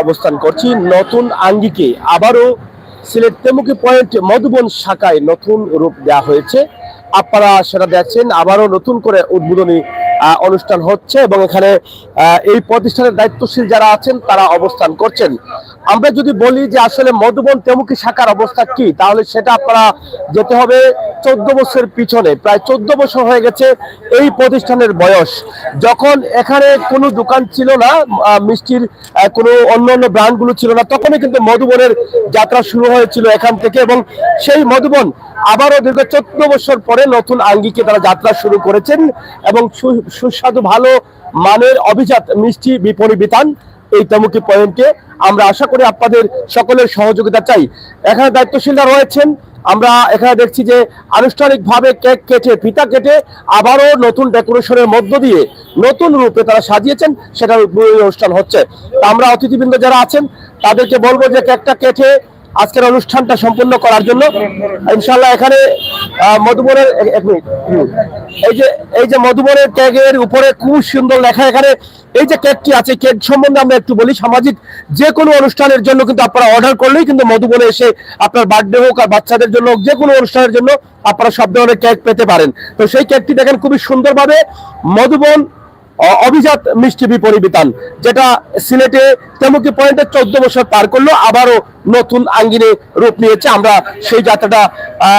অবস্থান করছি নতুন আঙ্গিকে আবারও সিলেট তেমুকি পয়েন্ট মধুবন শাখায় নতুন রূপ দেওয়া হয়েছে। আপনারা সেটা দেখছেন, আবারও নতুন করে উদ্বোধনী অনুষ্ঠান হচ্ছে এবং এখানে এই প্রতিষ্ঠানের দায়িত্বশীল যারা আছেন তারা অবস্থান করছেন। আমরা যদি বলি যে আসলে মধুবন তেমুকি শাখার অবস্থা কি, তাহলে সেটা আপনারা যেতে হবে 14 বছরের পিছনে। প্রায় 14 বছর হয়ে গেছে এই প্রতিষ্ঠানের বয়স। যখন এখানে কোনো দোকান ছিল না, মিষ্টির কোনো অন্য ব্র্যান্ডগুলো ছিল না, তখনই কিন্তু মধুবনের যাত্রা শুরু হয়েছিল এখান থেকে এবং সেই মধুবন আবারও দীর্ঘ 14 বছর পরে নতুন আঙ্গিকে তারা যাত্রা শুরু করেছেন এবং সুস্বাদু ভালো মানের অভিজাত মিষ্টি বিপণী বিতান এই তেমুকি পয়েন্টে। আমরা আশা করি আপনাদের সকলের সহযোগিতা চাই। এখানে দায়িত্বশীলরা রয়েছেন। আমরা এখানে দেখছি যে আনুষ্ঠানিকভাবে কেক কেটে ফিতা কেটে আবারও নতুন ডেকোরেশনের মধ্য দিয়ে নতুন রূপে তারা সাজিয়েছেন, সেটার অনুষ্ঠান হচ্ছে। আমরা অতিথিবৃন্দ যারা আছেন তাদেরকে বলবো যে কেকটা কেটে আজকের অনুষ্ঠানটা সম্পূর্ণ করার জন্য। ইনশাআল্লাহ এখানে মধুবনের এই যে মধুবনের কেকের উপরে খুব সুন্দর লেখা। এখানে এই যে কেকটি আছে, কেক সম্বন্ধে আমরা একটু বলি। সামাজিক যে কোনো অনুষ্ঠানের জন্য কিন্তু আপনারা অর্ডার করলেই কিন্তু মধুবনে এসে আপনার বার্থডে হোক আর বাচ্চাদের জন্য হোক, যে কোনো অনুষ্ঠানের জন্য আপনারা সব ধরনের কেক পেতে পারেন। তো সেই কেকটি দেখেন খুবই সুন্দরভাবে মধুবন অভিজাত মিষ্টি বিপণী বিতান, যেটা সিলেটে তেমুকি পয়েন্টে 14 বছর পার করলো, আবারও নতুন আঙ্গিনে রূপ নিয়েছে। আমরা সেই যাত্রাটা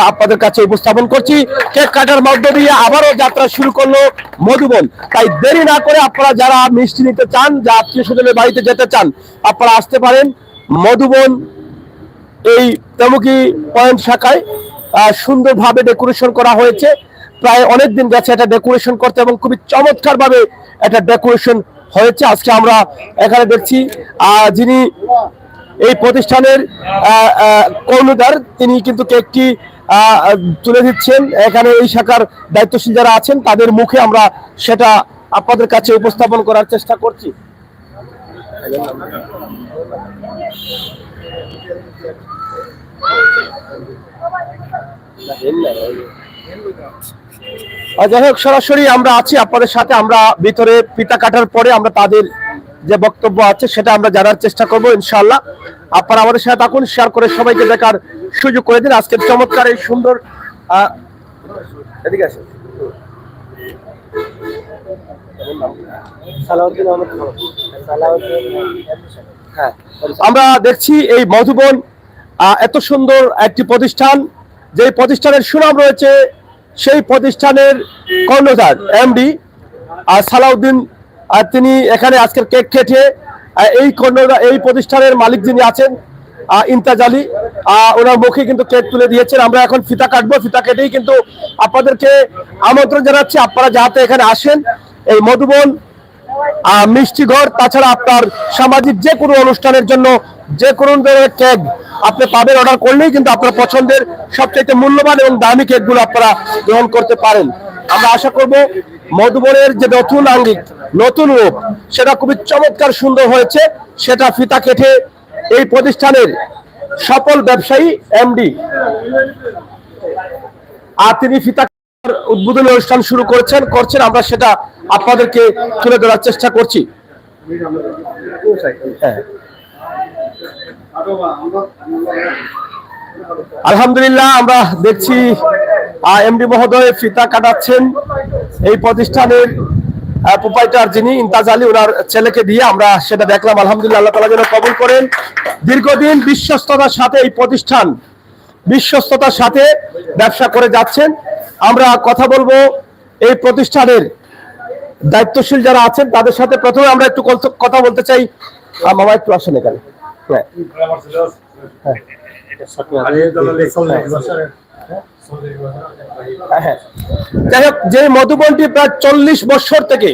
আপনাদের কাছে উপস্থাপন করছি। কেক কাটার মধ্য দিয়ে আবারও যাত্রা শুরু করলো মধুবন। তাই দেরি না করে আপনারা যারা মিষ্টি নিতে চান, যা আত্মীয় স্বজনের বাড়িতে যেতে চান, আপনারা আসতে পারেন মধুবন এই তেমুকি পয়েন্ট শাখায়। সুন্দরভাবে ডেকোরেশন করা হয়েছে, প্রায় অনেকদিন গেছে এটা ডেকোরেশন করতে এবং খুবই চমৎকার ভাবে এটা ডেকোরেশন হয়েছে। আজকে আমরা এখানে দেখছি যিনি এই প্রতিষ্ঠানের কর্ণধার, তিনি কিন্তু কেকটি তুলে দিচ্ছেন। এখানে এই শাখার দায়িত্বশীল যারা আছেন তাদের মুখে আমরা সেটা আপনাদের কাছে উপস্থাপন করার চেষ্টা করছি। যাই হোক, সরাসরি আমরা আছি আপনাদের সাথে। আমরা ভিতরে পিতা কাটার পরে আমরা তাদের যে বক্তব্য আছে সেটা আমরা জানার চেষ্টা করবো ইনশাআল্লাহ। আপনারা আমাদের সাথে থাকুন, শেয়ার করে সবাইকে দেখার সুযোগ করে দিন আজকের চমৎকার এই সুন্দর এদিকে আসেন। হ্যাঁ, আমরা দেখছি এই মধুবন এত সুন্দর একটি প্রতিষ্ঠান, যে প্রতিষ্ঠানের সুনাম রয়েছে, সেই প্রতিষ্ঠানের কর্ণধার এমডি সালাউদ্দিন, তিনি এখানে আজকের কেক কেটে এই প্রতিষ্ঠানের মালিক যিনি আছেন ইমতাজ আলী, ওনার মুখে কিন্তু কেক তুলে দিয়েছেন। আমরা এখন ফিতা কাটবো, ফিতা কেটেই কিন্তু আপনাদেরকে আমন্ত্রণ জানাচ্ছি আপনারা যাতে এখানে আসেন। এই মধুবন মিষ্টি ঘর, তাছাড়া আপনার সামাজিক যে কোনো অনুষ্ঠানের জন্য যে কোনো ধরনের কেক আপনি পাবেন। অর্ডার করলেই কিন্তু আপনার পছন্দের সবচেয়ে মূল্যবান এবং দামি কেকগুলো আপনারা গ্রহণ করতে পারেন। আমরা আশা করব মধুবনের যে নতুন আঙ্গিক, নতুন রূপ, সেটা খুবই চমৎকার সুন্দর হয়েছে। সেটা ফিতা কেটে এই প্রতিষ্ঠানের সফল ব্যবসায়ী এমডি তিনি ফিতা উদ্বোধনী অনুষ্ঠান শুরু করছেন। আমরা সেটা আপনাদেরকে তুলে ধরার চেষ্টা করছি। আলহামদুলিল্লাহ, আমরা দেখছি এমডি মহোদয় ফিতা কাটাচ্ছেন এই প্রতিষ্ঠানের প্রোপাইটার যিনি ইমতাজ আলী, ওনার ছেলেকে দিয়ে আমরা সেটা দেখলাম। আলহামদুলিল্লাহ, আল্লাহ তাআলা যেন কবুল করেন। দীর্ঘদিন বিশ্বস্ততার সাথে এই প্রতিষ্ঠান বিশ্বস্ততার সাথে ব্যবসা করে যাচ্ছেন। আমরা কথা বলবো এই প্রতিষ্ঠানের দায়িত্বশীল যারা আছেন তাদের সাথে। প্রথমে আমরা একটু কথা বলতে চাই। মামা একটু আসেন এখানে। যাই হোক, যে মধুবনটি প্রায় 40 বছর থেকে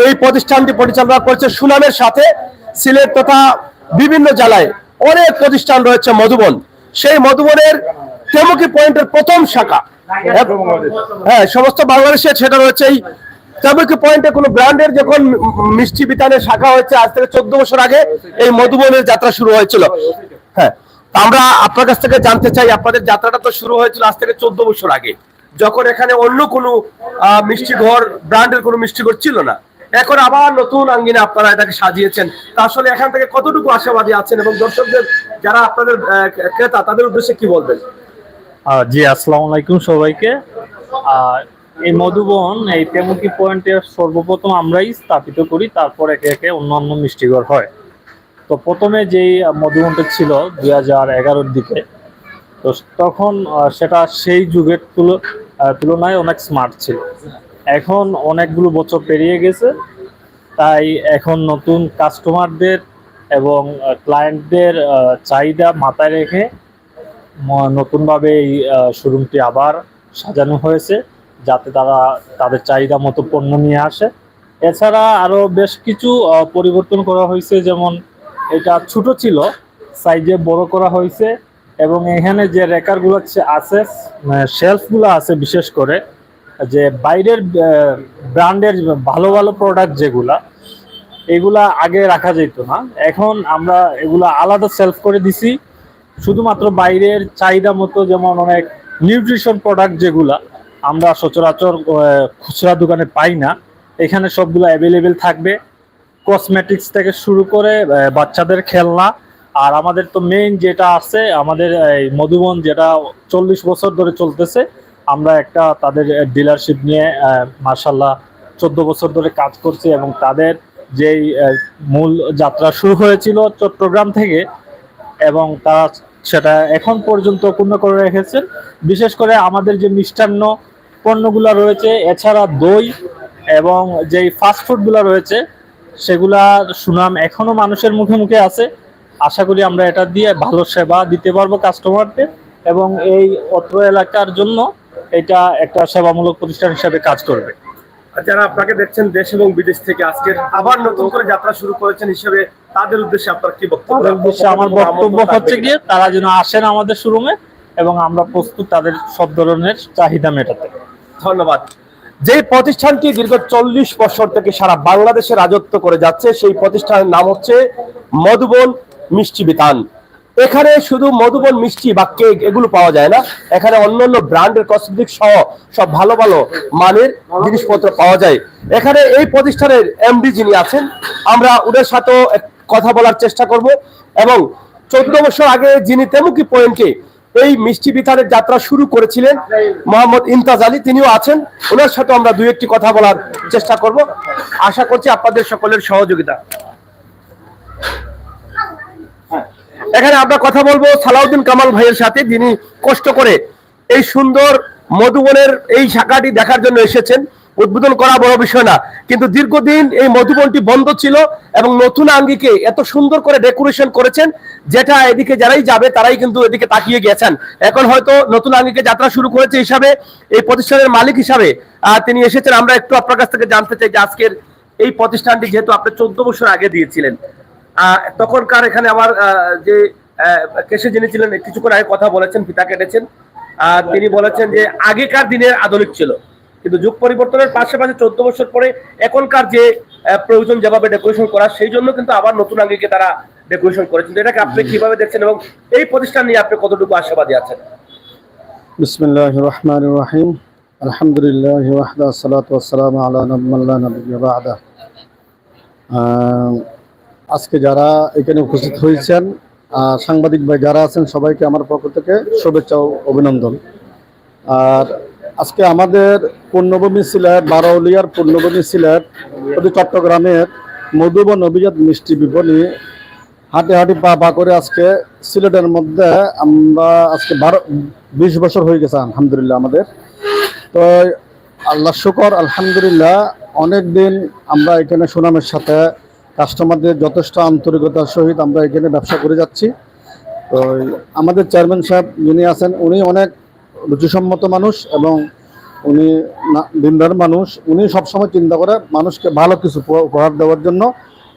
এই প্রতিষ্ঠানটি পরিচালনা করছে সুনামের সাথে, সিলেট তথা বিভিন্ন জেলায় অনেক প্রতিষ্ঠান রয়েছে মধুবন। সেই মধুবনের তেমুকি পয়েন্টের প্রথম শাখা, হ্যাঁ, সমস্ত বাংলাদেশে সেটা রয়েছে এই তেমুকি পয়েন্টে। কোনো ব্র্যান্ডের যখন মিষ্টি বিতানের শাখা হয়েছে আজ থেকে 14 বছর আগে এই মধুবনের যাত্রা শুরু হয়েছিল। হ্যাঁ, আমরা আপনার কাছ থেকে জানতে চাই, আপনাদের যাত্রাটা তো শুরু হয়েছিল আজ থেকে 14 বছর আগে, যখন এখানে অন্য কোনো মিষ্টি ঘর, ব্র্যান্ডের কোনো মিষ্টি ঘর ছিল না। এখন আবার নতুন আঙ্গিনে আপনারা এটাকে সাজিয়েছেন। তা আসলে এখান থেকে কতটুকু আশাবাদী আছেন এবং দর্শকদের যারা আপনাদের ক্রেতা তাদের উদ্দেশ্যে কি বলবেন? জি, আসসালামু আলাইকুম সবাইকে। এই মধুবন এই তেমুকি পয়েন্টে সর্বপ্রথম আমরাই স্থাপিত করি, তারপর একে একে অন্যান্য মিষ্টিঘর হয়। তো প্রথমে যেই মধুবনটা ছিল 2011-র দিকে, তো তখন সেটা সেই যুগের তুলনায় অনেক স্মার্ট ছিল। এখন অনেকগুলো বছর পেরিয়ে গেছে, তাই এখন নতুন কাস্টমারদের এবং ক্লায়েন্টদের চাহিদা মাথায় রেখে নতুনভাবে এই শোরুমটি আবার সাজানো হয়েছে, যাতে তারা তাদের চাহিদা মতো পণ্য নিয়ে আসে। এছাড়া আরও বেশ কিছু পরিবর্তন করা হয়েছে, যেমন এটা ছোট ছিল, সাইজে বড় করা হয়েছে, এবং এখানে যে রেকারগুলো আছে, শেলফগুলো আছে, বিশেষ করে যে বাইরের ব্র্যান্ডের ভালো ভালো প্রোডাক্ট যেগুলা, এগুলা আগে রাখা যেত না, এখন আমরা এগুলা আলাদা সেলফ করে দিছি। শুধুমাত্র বাইরের চাহিদা মতো, যেমন অনেক নিউট্রিশন প্রোডাক্ট যেগুলা আমরা সচরাচর খুচরা দোকানে পাই না, এখানে সবগুলো অ্যাভেলেবেল থাকবে। কসমেটিক্স থেকে শুরু করে বাচ্চাদের খেলনা। আর আমাদের তো মেইন যেটা আছে, আমাদের এই মধুবন যেটা 40 বছর ধরে চলতেছে, আমরা একটা তাদের ডিলারশিপ নিয়ে মার্শাল্লাহ 14 বছর ধরে কাজ করছি, এবং তাদের যেই মূল যাত্রা শুরু হয়েছিল চট্টগ্রাম থেকে, এবং তারা সেটা এখন পর্যন্ত পূর্ণ করে রেখেছেন। বিশেষ করে আমাদের যে মিষ্টান্ন পণ্যগুলো রয়েছে, এছাড়া দই এবং যেই ফাস্টফুডগুলো রয়েছে, সেগুলার সুনাম এখনো মানুষের মুখে মুখে আছে। আশা করি আমরা এটা দিয়ে ভালো সেবা দিতে পারবো কাস্টমারদের, এবং এই অত্র এলাকার জন্য এটা একটা সেবামূলক প্রতিষ্ঠান হিসেবে কাজ করবে। যারা আপনাকে দেখছেন দেশ এবং বিদেশ থেকে আজকে আবার নতুন করে যাত্রা শুরু করেছেন হিসেবে, তাদের উদ্দেশ্যে আপনার কি বক্তব্য? তাদের উদ্দেশ্যে আমার বক্তব্য হচ্ছে গিয়ে, তারা যেন আসেন আমাদের শোরুমে, এবং আমরা প্রস্তুত তাদের সব ধরনের চাহিদা মেটাতে। ধন্যবাদ। যে প্রতিষ্ঠানটি দীর্ঘ 40 বছর থেকে সারা বাংলাদেশে রাজত্ব করে যাচ্ছে, সেই প্রতিষ্ঠানের নাম হচ্ছে মধুবন মিষ্টি বিতান। এখানে শুধু মধুবন মিষ্টি বা কেক এগুলো পাওয়া যায় না, এখানে অন্যান্য ব্র্যান্ডের কসমেটিক সহ সব ভালো ভালো মানের জিনিসপত্র পাওয়া যায়। এখানে এই প্রতিষ্ঠানের এমডি যিনি আছেন, আমরা ওদের সাথেও কথা বলার চেষ্টা করব, এবং 14 বছর আগে যিনি তেমুকি পয়েন্টে এই মিষ্টি বিতানের যাত্রা শুরু করেছিলেন, মোহাম্মদ ইমতাজ আলী, তিনিও আছেন। ওনার সাথে আমরা দুই একটি কথা বলার চেষ্টা করব, আশা করছি আপনাদের সকলের সহযোগিতা। এখানে আমরা কথা বলবো সালাউদ্দিন কামাল ভাইয়ের সাথে, যিনি কষ্ট করে এই সুন্দর মধুবনের এই শাখাটি দেখার জন্য এসেছেন। উদ্বোধন করা বড় বিষয় না, কিন্তু দীর্ঘদিন এই মধুবনটি বন্ধ ছিল, এবং নতুন আঙ্গিকে এত সুন্দর করে ডেকোরেশন করেছেন, যেটা এদিকে যারাই যাবে তারাই কিন্তু এদিকে তাকিয়ে গেছেন। এখন হয়তো নতুন আঙ্গিকে যাত্রা শুরু করেছে হিসাবে, এই প্রতিষ্ঠানের মালিক হিসাবে তিনি এসেছেন। আমরা একটু আপনার কাছ থেকে জানতে চাই যে আজকের এই প্রতিষ্ঠানটি যেহেতু আপনি 14 বছর আগে দিয়েছিলেন, তখনকার এখানে আমার যে কেশে যিনি ছিলেন, কিছুক্ষণ আগে কথা বলেছেন, ফিতা কেটেছেন, তিনি বলেছেন যে আগেকার দিনের আধুনিক ছিল, কিন্তু যুগ পরিবর্তনের পাশাপাশি 14 বছর পরে এখনকার যে প্রয়োজন যেভাবে ডেকোরেশন করা, সেই জন্য কিন্তু আবার নতুন আঙ্গিকে তারা ডেকোরেশন করেছেন। এটাকে আপনি কিভাবে দেখছেন, এবং এই প্রতিষ্ঠান নিয়ে আপনি কতটুকু আশাবাদী আছেন? বিসমিল্লাহির রহমানির রহিম। আলহামদুলিল্লাহ ওয়াহদা, আসসালাতু ওয়াসসালামু আলা মান লা নাবিয়্যা বা'দা। আজকে যারা এখানে উপস্থিত হয়েছেন, সাংবাদিক ভাই যারা আছেন, সবাইকে আমার পক্ষ থেকে শুভেচ্ছা ও অভিনন্দন। আর আজকে আমাদের পূর্ণভূমি সিলেট, বারৌলিয়ার পূর্ণভূমি সিলেট, চট্টগ্রামের মধুবন অভিজাত মিষ্টি বিপণী হাঁটে হাঁটি পা পা করে আজকে সিলেটের মধ্যে আমরা আজকে 20 বছর হয়ে গেছে আলহামদুলিল্লাহ আমাদের। তো আল্লাহ শুকর, আলহামদুলিল্লাহ অনেক দিন আমরা এখানে সুনামের সাথে কাস্টমারদের যথেষ্ট আন্তরিকতার সহিত আমরা এখানে ব্যবসা করে যাচ্ছি। তো আমাদের চেয়ারম্যান সাহেব যিনি আছেন, উনি অনেক রুচিসম্মত মানুষ, এবং উনি দিনদার মানুষ। উনি সবসময় চিন্তা করে মানুষকে ভালো কিছু উপহার দেওয়ার জন্য।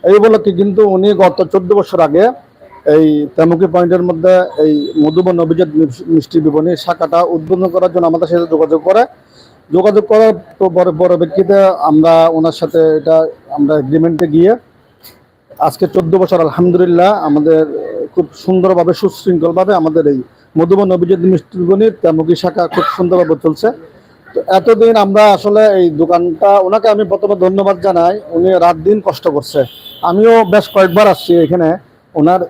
এই উপলক্ষে কিন্তু উনি গত 14 বছর আগে এই তেমুকি পয়েন্টের মধ্যে এই মধুবন অভিজাত মিষ্টি বিপণী শাখাটা উদ্বোধন করার জন্য আমাদের সাথে যোগাযোগ করার পরবর্তীতে আমরা ওনার সাথে এটা আমরা এগ্রিমেন্টে গিয়ে আজকে 14 বছর আলহামদুলিল্লাহ আমাদের খুব সুন্দরভাবে সুশৃঙ্খলভাবে আমাদের এই মধুবন অভিজাত মিষ্টি বিপণীর তেমুকি শাখা খুব সুন্দরভাবে চলছে। তো এতদিন আমরা আসলে এই দোকানটা, ওনাকে আমি প্রথমে ধন্যবাদ জানাই, উনি রাত দিন কষ্ট করছে। আমিও বেশ কয়েকবার আসছি এখানে। ওনার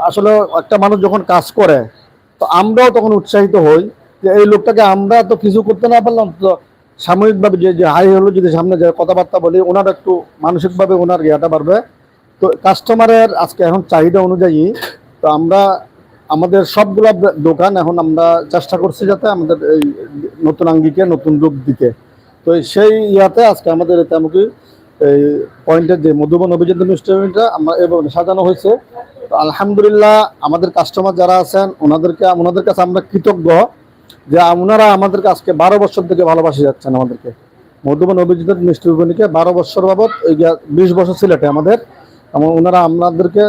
আসলে একটা মানুষ যখন কাজ করে তো আমরাও তখন উৎসাহিত হই যে এই লোকটাকে আমরা তো কিছু করতে না পারলাম তো সাময়িকভাবে যে হাই হলো যদি সামনে যায় কথাবার্তা বলি, ওনার একটু মানসিকভাবে ওনার ইয়েটা বাড়বে। তো কাস্টমারের আজকে এখন চাহিদা অনুযায়ী তো আমরা আমাদের সবগুলা দোকান এখন আমরা চেষ্টা করছি যাতে আমাদের এই নতুন আঙ্গিকে নতুন রূপ দিতে। তো সেই ইয়াতে আজকে আমাদের তেমুকি এই পয়েন্টের যে মধুবন অভিযান রেস্টুরেন্টটা আমরা এভাবে সাজানো হয়েছে। তো আলহামদুলিল্লাহ আমাদের কাস্টমার যারা আছেন ওনাদের কাছে আমরা কৃতজ্ঞ যে ওনারা আমাদেরকে আজকে 12 বছর থেকে ভালোবাসে যাচ্ছেন আমাদেরকে। মধুবন অভিযোগ মিষ্টি বিপণীকে 12 বছর বাবদ এই 20 বছর সিলেটে আমাদের, এবং ওনারা আমাদেরকে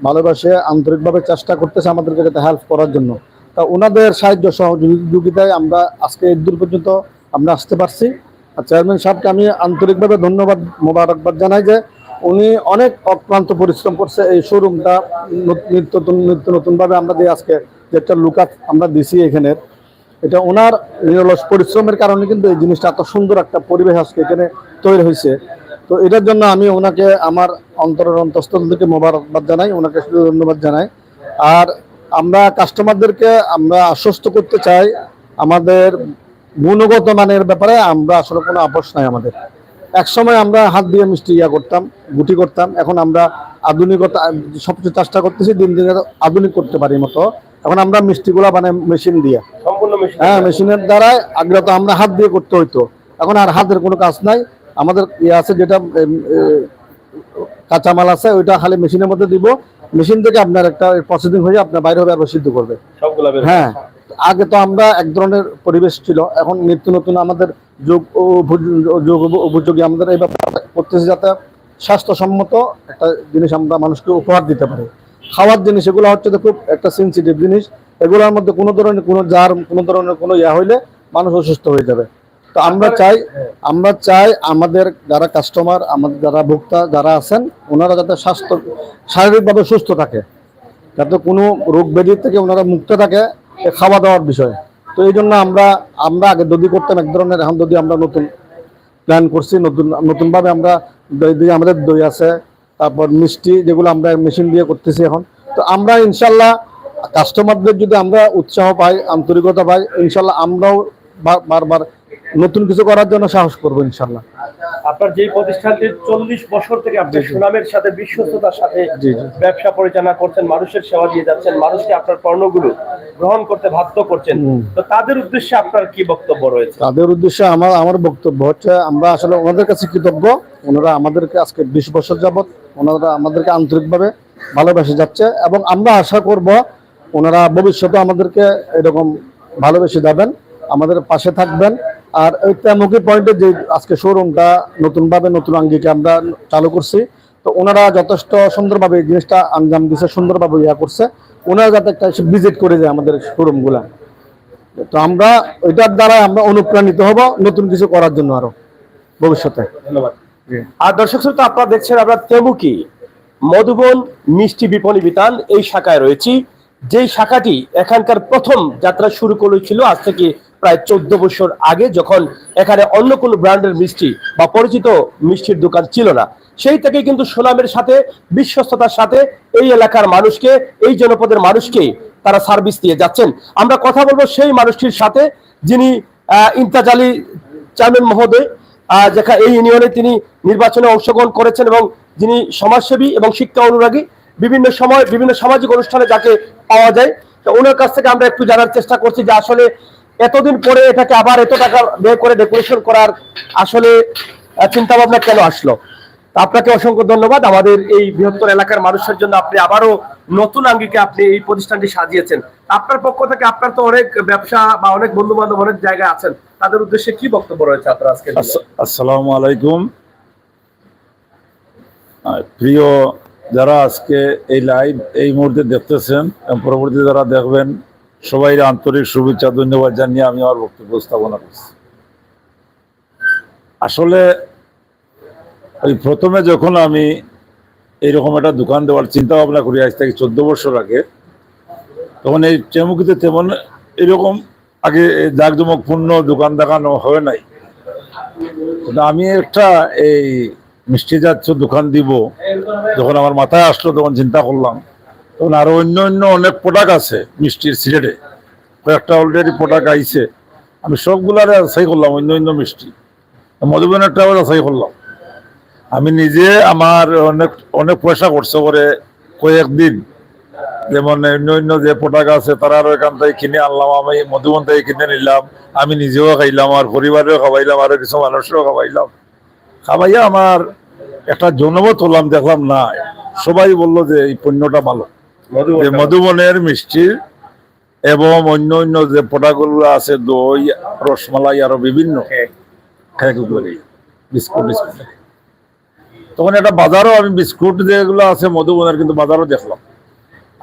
ভালোবাসে আন্তরিকভাবে চেষ্টা করতেছে আমাদেরকে যাতে হেল্প করার জন্য। তা ওনাদের সাহায্য সহযোগিতায় আমরা আজকে এই দূর পর্যন্ত আমরা আসতে পারছি। আর চেয়ারম্যান সাহেবকে আমি আন্তরিকভাবে ধন্যবাদ মোবারকবাদ জানাই যে উনি অনেক অক্লান্ত পরিশ্রম করছে এই শোরুমটা নিত্য নতুনভাবে আমরা যে আজকে যে একটা লুকাত আমরা দিছি এখানে, এটা ওনার নিরলস পরিশ্রমের কারণে কিন্তু এই জিনিসটা এত সুন্দর একটা পরিবেশ আজকে এখানে তৈরি হয়েছে। তো এটার জন্য আমি ওনাকে আমার অন্তরের অন্তঃস্থল থেকে মোবারকবাদ জানাই, ওনাকে শুধু ধন্যবাদ জানাই। আর আমরা কাস্টমারদেরকে আমরা আশ্বস্ত করতে চাই আমাদের গুণগত মানের ব্যাপারে আমরা আসলে কোনো আপোষ নাই আমাদের। একসময় আমরা হাত দিয়ে মিষ্টি করতাম, গুটি করতাম, এখন আমরা আধুনিকতা সবচেয়ে চেষ্টা করতেছি দিন দিন আধুনিক করতে পারি মতো। এখন আমরা মিষ্টিগুলা মানে মেশিন দিয়ে, সম্পূর্ণ মেশিন? হ্যাঁ, মেশিনের দ্বারা। আগে তো আমরা হাত দিয়ে করতে হইতো, এখন আর হাতের কোনো কাজ নাই। আমাদের আছে যেটা কাঁচামাল আছে ওইটা খালি মেশিনের মধ্যে দিব, মেশিন থেকে আপনার একটা প্রসেসিং হয়ে আপনার বাইরে হবে আর সিদ্ধ করবে সবগুলা বের? হ্যাঁ। আগে তো আমরা এক ধরনের পরিবেশ ছিল, এখন নিত্য নতুন আমাদের যোগ উপযোগী আমাদের এই ব্যাপারটা করতেছে যাতে স্বাস্থ্যসম্মত একটা জিনিস আমরা মানুষকে উপহার দিতে পারি। খাওয়ার জিনিস এগুলো হচ্ছে খুব একটা সেন্সিটিভ জিনিস, এগুলোর মধ্যে কোনো ধরনের কোনো ধরনের কোনো ইয়া হইলে মানুষ অসুস্থ হয়ে যাবে। তো আমরা চাই আমাদের যারা কাস্টমার, আমাদের যারা ভোক্তা যারা আছেন ওনারা যাতে শারীরিকভাবে সুস্থ থাকে, যাতে কোনো রোগ ব্যাধি থেকে ওনারা মুক্ত থাকে খাওয়া দাওয়ার বিষয়ে। তো এই জন্য আমরা আগে দধি করতাম এক ধরনের, এখন যদি আমরা নতুন প্ল্যান করছি, নতুনভাবে আমরা আমাদের দই আছে, তারপর মিষ্টি যেগুলো আমরা মেশিন দিয়ে করতেছি এখন। তো আমরা ইনশাল্লাহ কাস্টমারদের যদি আমরা উৎসাহ পাই, আন্তরিকতা পাই, ইনশাল্লাহ আমরাও বারবার নতুন কিছু করার জন্য সাহস করবো ইনশাল্লাহ। আপনার যে প্রতিষ্ঠানটি 40 বছর থেকে আপনি সুনামের সাথে বিশ্বস্ততার সাথে জি। ব্যবসা পরিচালনা করছেন, মানুষের সেবা দিয়ে যাচ্ছেন, মানুষকে আপনার পণ্যগুলো গ্রহণ করতে বাধ্য করছেন, তো তাদের উদ্দেশ্যে আপনার কি বক্তব্য রয়েছে? তাদের উদ্দেশ্যে আমার বক্তব্য হচ্ছে আমরা আসলে ওনাদের কাছে কৃতজ্ঞ। ওনারা আমাদেরকে আজকে 20 বছর যাবত ওনারা আমাদেরকে আন্তরিকভাবে ভালোবেসে যাচ্ছে, এবং আমরা আশা করব ওনারা ভবিষ্যতে আমাদেরকে এরকম ভালোবেসে যাবেন, আমাদের পাশে থাকবেন। আর এই তেমুকি পয়েন্টে যে আজকে শোরুমটা নতুনভাবে নতুন আঙ্গিকে আমরা চালু করছি, তো ওনারা যথেষ্ট সুন্দরভাবে এই জিনিসটা আঞ্জাম দিচ্ছে, সুন্দরভাবে করছে। ওনারা যাতে একটা ভিজিট করে যায় আমাদের শোরুমগুলা, তো আমরা ওইটার দ্বারা আমরা অনুপ্রাণিত হব নতুন কিছু করার জন্য আরো ভবিষ্যতে। ধন্যবাদ। আর দর্শক শ্রোতা, আপনারা দেখছেন আমরা তেমুকি মধুবন মিষ্টি বিপণী বিতান এই শাখায় রয়েছি, যেই শাখাটি এখানকার প্রথম যাত্রা শুরু করেছিল আজ থেকে প্রায় 14 বছর আগে, যখন এখানে অন্য কোনো ব্র্যান্ডের মিষ্টি বা পরিচিত মিষ্টির দোকান ছিল না। সেই থেকে কিন্তু সুনামের সাথে বিশ্বস্ততার সাথে এই এলাকার মানুষকে, এই জনপদের মানুষকে তারা সার্ভিস দিয়ে যাচ্ছেন। আমরা কথা বলবো সেই মানুষটির সাথে যিনি ইমতাজ আলী চেয়ারম্যান মহোদয়, যেখানে এই ইউনিয়নে তিনি নির্বাচনে অংশগ্রহণ করেছেন এবং যিনি সমাজসেবী এবং শিক্ষা অনুরাগী, বিভিন্ন সময় বিভিন্ন সামাজিক অনুষ্ঠানে যাকে পাওয়া যায়। তো ওনার কাছ থেকে আমরা একটু জানার চেষ্টা করছি যে আসলে এতদিন পরে এটাকে আবার এত টাকা ব্যয় করে ডেকোরেশন করার আসলে চিন্তা ভাবনা কেন আসলো। আপনাকে অসংখ্য ধন্যবাদ। আমাদের এই বৃহত্তর এলাকার মানুষের জন্য আপনি আবারও নতুন আঙ্গিকে আপনি এই প্রতিষ্ঠানটি সাজিয়েছেন। আপনার পক্ষ থেকে আপনার তো অনেক ব্যবসা বা অনেক বন্ধু বান্ধব অনেক জায়গায় আছেন, তাদের উদ্দেশ্যে কি বক্তব্য রয়েছে আপনার আজকে? আসসালামু আলাইকুম। প্রিয় যারা আজকে এই লাইভ এই মুহূর্তে দেখতেছেন এবং পরবর্তী যারা দেখবেন, সবাই আন্তরিক শুভেচ্ছা ধন্যবাদ জানিয়ে আমি আমার বক্তব্য স্থাপনা করছি। আসলে ওই প্রথমে যখন আমি এইরকম একটা দোকান দেওয়ার চিন্তা ভাবনা করি আজ থেকে 14 বছর আগে, তখন এই তেমুকিতে তেমন এরকম আগে জাঁকজমকপূর্ণ দোকান দেখানো হয় নাই। কিন্তু আমি একটা এই মিষ্টি জাতীয় দোকান দিব, যখন আমার মাথায় আসলো তখন চিন্তা করলাম, তখন আরো অন্য অন্য অনেক প্রোডাক্ট আছে মিষ্টির সিলেটে, কয়েকটা অলরেডি প্রোডাক্ট আইছে, আমি সবগুলারে যাচাই করলাম, অন্য অন্য মিষ্টি মধুবনেরটাও যাচাই করলাম। আমি নিজে আমার অনেক অনেক পয়সা খরচ করে কয়েকদিন, যেমন অন্য অন্য যে প্রোডাক্ট আছে তারা আরো এখান থেকে কিনে আনলাম, আমি মধুবন থেকে কিনে নিলাম, আমি নিজেও খাইলাম, আমার পরিবারেও খাওয়াইলাম, আরো কিছু মানুষেরও খাওয়াইলাম। খাওয়াইয়া আমার একটা জনমত হলাম, দেখলাম না সবাই বললো যে এই পণ্যটা ভালো, যে মধুবনের মিষ্টির এবং অন্য অন্য যে প্রোডাক্টগুলো আছে, দই, রসমালাই, আরো বিভিন্ন বিস্কুট বিস্কুট। তখন একটা বাজারও আমি বিস্কুট যেগুলো আছে মধুবনের, কিন্তু বাজারও দেখলাম।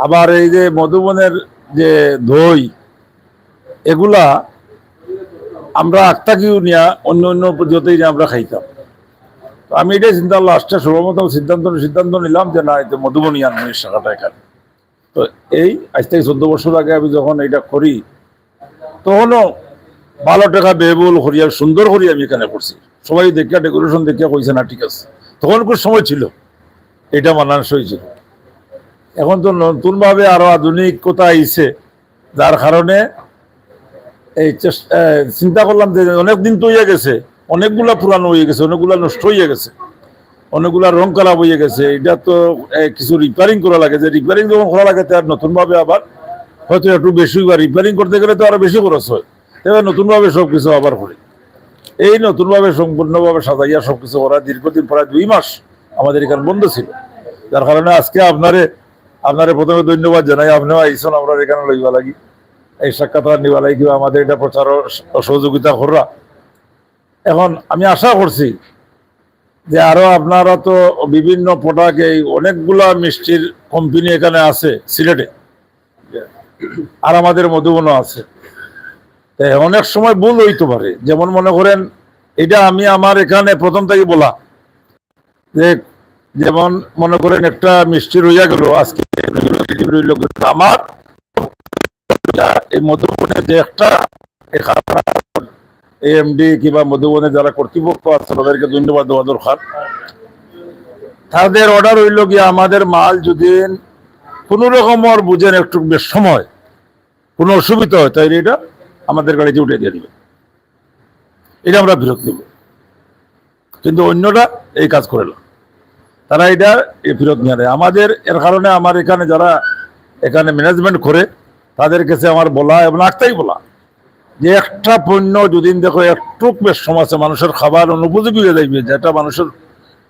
আবার এই যে মধুবনের যে দই, এগুলা আমরা আত্মাকিও নিয়া অন্য অন্য পদ্ধতিতে আমরা খাইতাম। তো আমি এটাই চিন্তা লাস্টে সর্বপ্রথম সিদ্ধান্ত নিলাম যে না, এটা মধুবনী আনবো শাখাটা এখানে। তো এই আজ থেকে 14 বছর আগে আমি যখন এটা করি, তখনও ভালো টাকা ব্যয়বহুল করি, সুন্দর করি আমি এখানে করছি। সবাই দেখিয়া ডেকোরেশন দেখিয়া কইছে না ঠিক আছে, তখন খুব সময় ছিল, এটা মানানসই ছিল। এখন তো নতুন ভাবে আরো আধুনিকতা আইছে, যার কারণে এই চিন্তা করলাম যে অনেকদিন তো হয়ে গেছে, অনেকগুলা পুরানো হয়ে গেছে, অনেকগুলা নষ্ট হয়ে গেছে, অনেকগুলা রং খারাপ হয়ে গেছে, এটা তো কিছু রিপেয়ারিং করা লাগে। যে রিপেয়ারিং যখন করা লাগে তার নতুন ভাবে আবার হয়তো একটু বেশি, বা রিপেয়ারিং করতে গেলে তো আরো বেশি খরচ হয়, এবার নতুন ভাবে সবকিছু আবার করি। এই নতুন ভাবে সম্পূর্ণভাবে সাজাইয়া সবকিছু করা দীর্ঘদিন, প্রায় 2 মাস আমাদের এখানে বন্ধ ছিল, যার কারণে আজকে আপনারে প্রথমে ধন্যবাদ জানাই, আপনিও আইসন আমরা এখানে লইবা লাগি, এই সাক্ষাৎকার নিবা লাগি, আমাদের এটা প্রচার সহযোগিতা করা। এখন আমি আশা করছি যে আরো আপনারা তো বিভিন্ন প্রোডাক্ট, এই অনেকগুলা মিষ্টির কোম্পানি এখানে আছে সিলেটে, আর আমাদের মধুবনও আছে। অনেক সময় ভুল হইতে পারে, যেমন মনে করেন এটা আমি আমার এখানে প্রথম থেকে বলা যে, যেমন মনে করেন একটা মিষ্টি রইয়া গেল আজকে, আমার এই মধুবনের যে একটা এমডি কিংবা মধুবনের যারা কর্তৃপক্ষ আছে তাদেরকে ধন্যবাদ দেওয়া দরকার। তাদের অর্ডার হইল গিয়ে আমাদের মাল যদি কোন রকমের বুঝেন একটু বেশ সময় কোনো অসুবিধা হয়, তাই এটা আমাদের গাড়িতে উঠে দিয়ে দিবে, এটা আমরা বিরোধ দেব। কিন্তু অন্যটা এই কাজ করে না, তারা এটা ফেরত নিয়ে দেয় আমাদের। এর কারণে আমার এখানে যারা এখানে ম্যানেজমেন্ট করে তাদের কাছে আমার বলা এবং একটাই বলা যে একটা পণ্য যদি দেখো একটু বেশ সমাজে মানুষের খাবার অনুপযোগী হয়ে যাইবে, যেটা মানুষের